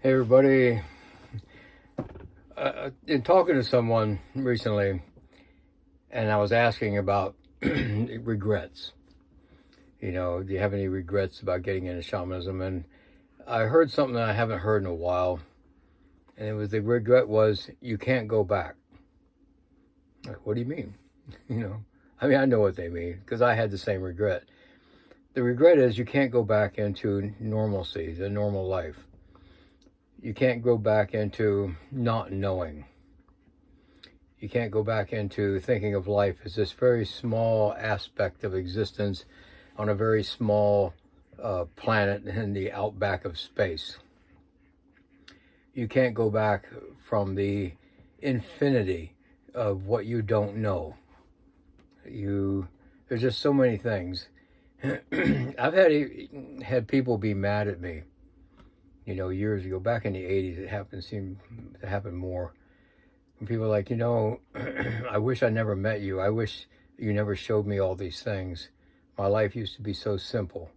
Hey everybody, in talking to someone recently, and I was asking about regrets. Do you have any regrets about getting into shamanism? And I heard something that I haven't heard in a while, and the regret was you can't go back. Like, what do you mean? You know, I know what they mean because I had the same regret. The regret is you can't go back into normalcy, the normal life. You can't go back into not knowing. You can't go back into thinking of life as this very small aspect of existence on a very small planet in the outback of space. You can't go back from the infinity of what you don't know. There's just so many things. I've had people be mad at me, years ago, back in the 80s. Seemed to happen more. And people are like, I wish I never met you. I wish you never showed me all these things. My life used to be so simple.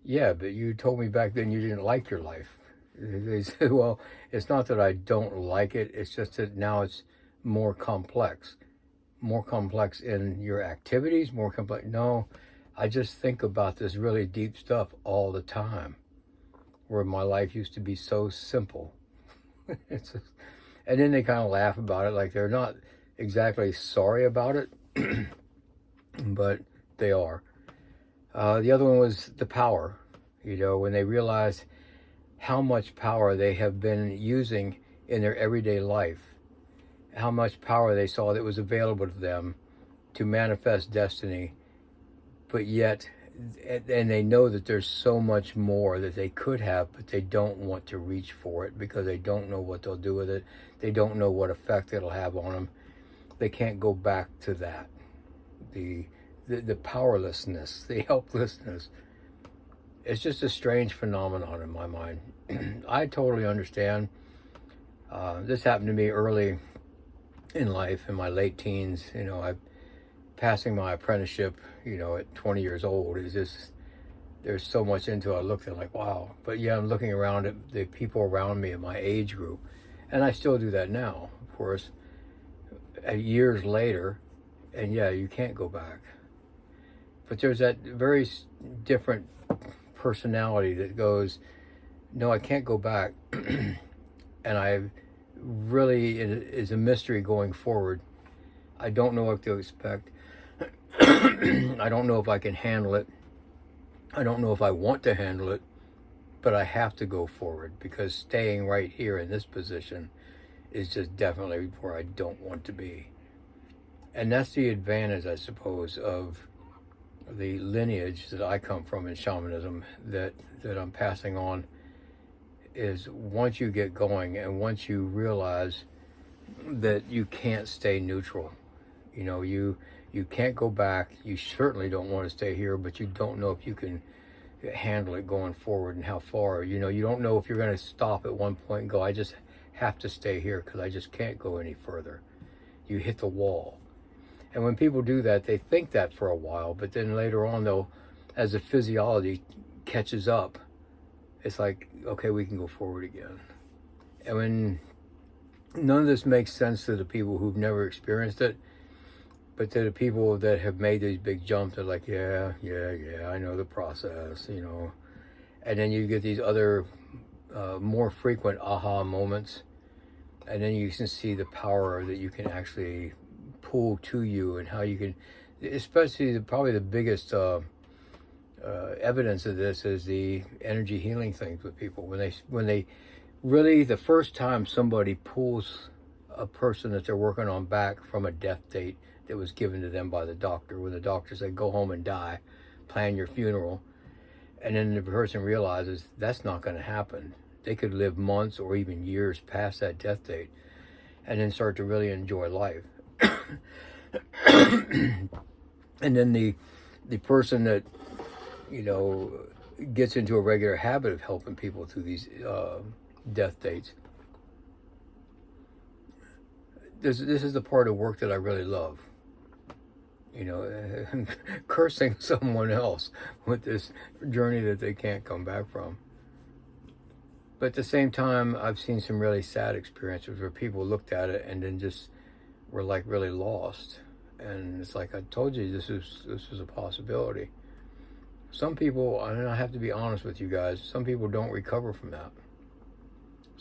Yeah, but you told me back then you didn't like your life. They said, well, it's not that I don't like it. It's just that now it's more complex. More complex in your activities, more complex. No, I just think about this really deep stuff all the time, where my life used to be so simple. And then they kind of laugh about it, like they're not exactly sorry about it, but they are. The other one was the power, when they realized how much power they have been using in their everyday life, how much power they saw that was available to them to manifest destiny, but yet, and they know that there's so much more that they could have, but they don't want to reach for it because they don't know what they'll do with it. They don't know what effect it'll have on them. They can't go back to that. The powerlessness, the helplessness. It's just a strange phenomenon in my mind. I totally understand. This happened to me early in life, in my late teens. Passing my apprenticeship, at 20 years old is just, there's so much into it. I looked at it like, wow. But yeah, I'm looking around at the people around me in my age group. And I still do that now, of course, years later. And yeah, you can't go back. But there's that very different personality that goes, no, I can't go back. And I really, it is a mystery going forward. I don't know what to expect. I don't know if I can handle it. I don't know if I want to handle it, but I have to go forward because staying right here in this position is just definitely where I don't want to be. And that's the advantage, I suppose, of the lineage that I come from in shamanism that I'm passing on, is once you get going and once you realize that you can't stay neutral. You can't go back. You certainly don't want to stay here, but you don't know if you can handle it going forward and how far. You don't know if you're going to stop at one point and go, I just have to stay here because I just can't go any further. You hit the wall. And when people do that, they think that for a while, but then later on, as the physiology catches up, it's like, okay, we can go forward again. And when none of this makes sense to the people who've never experienced it, but to the people that have made these big jumps, they're like, yeah, I know the process, And then you get these other more frequent aha moments, and then you can see the power that you can actually pull to you and how you can, especially probably the biggest evidence of this is the energy healing things with people. When they really, the first time somebody pulls a person that they're working on back from a death date that was given to them by the doctor, when the doctor said, go home and die, plan your funeral. And then the person realizes that's not going to happen. They could live months or even years past that death date and then start to really enjoy life. And then the person that, gets into a regular habit of helping people through these death dates. This is the part of work that I really love. Cursing someone else with this journey that they can't come back from. But at the same time, I've seen some really sad experiences where people looked at it and then just were like really lost. And it's like, I told you this was a possibility. Some people, and I have to be honest with you guys, some people don't recover from that.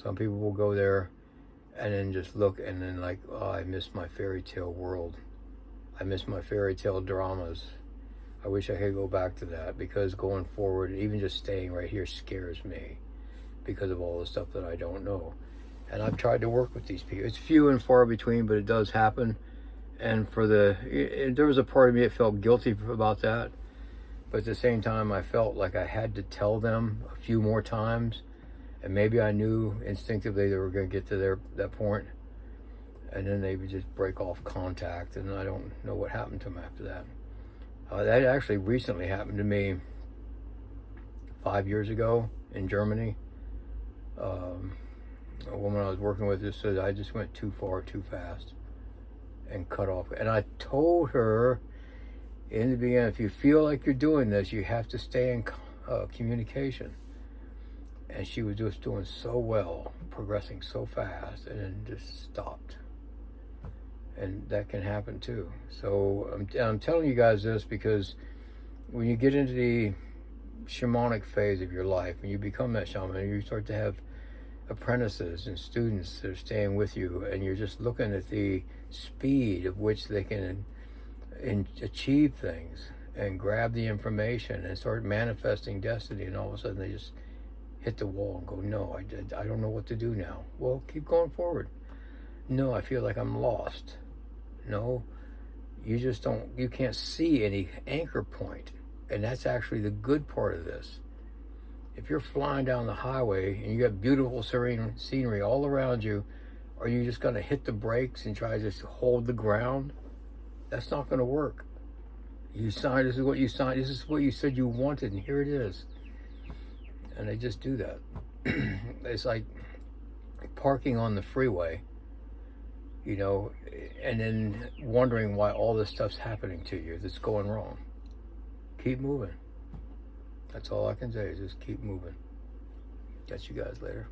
Some people will go there and then just look and then like, oh, I miss my fairy tale world. I miss my fairy tale dramas. I wish I could go back to that, because going forward, even just staying right here scares me because of all the stuff that I don't know. And I've tried to work with these people. It's few and far between, but it does happen. And there was a part of me that felt guilty about that. But at the same time, I felt like I had to tell them a few more times. And maybe I knew instinctively they were going to get to that point. And then they would just break off contact. And I don't know what happened to them after that. That actually recently happened to me 5 years ago in Germany. A woman I was working with just said I just went too far, too fast, and cut off. And I told her in the beginning, if you feel like you're doing this, you have to stay in communication. And she was just doing so well, progressing so fast, and then just stopped. And that can happen too. So I'm telling you guys this because when you get into the shamanic phase of your life, when you become that shaman, you start to have apprentices and students that are staying with you, and you're just looking at the speed of which they can achieve things and grab the information and start manifesting destiny, and all of a sudden they just hit the wall and go, no, I don't know what to do now. Well, keep going forward. No, I feel like I'm lost. No, you can't see any anchor point. And that's actually the good part of this. If you're flying down the highway and you got beautiful serene scenery all around you, are you just going to hit the brakes and try to just hold the ground? That's not going to work. You signed, this is what you signed, this is what you said you wanted, and here it is. And they just do that. It's like parking on the freeway, you know, and then wondering why all this stuff's happening to you that's going wrong. Keep moving. That's all I can say, is just keep moving. Catch you guys later.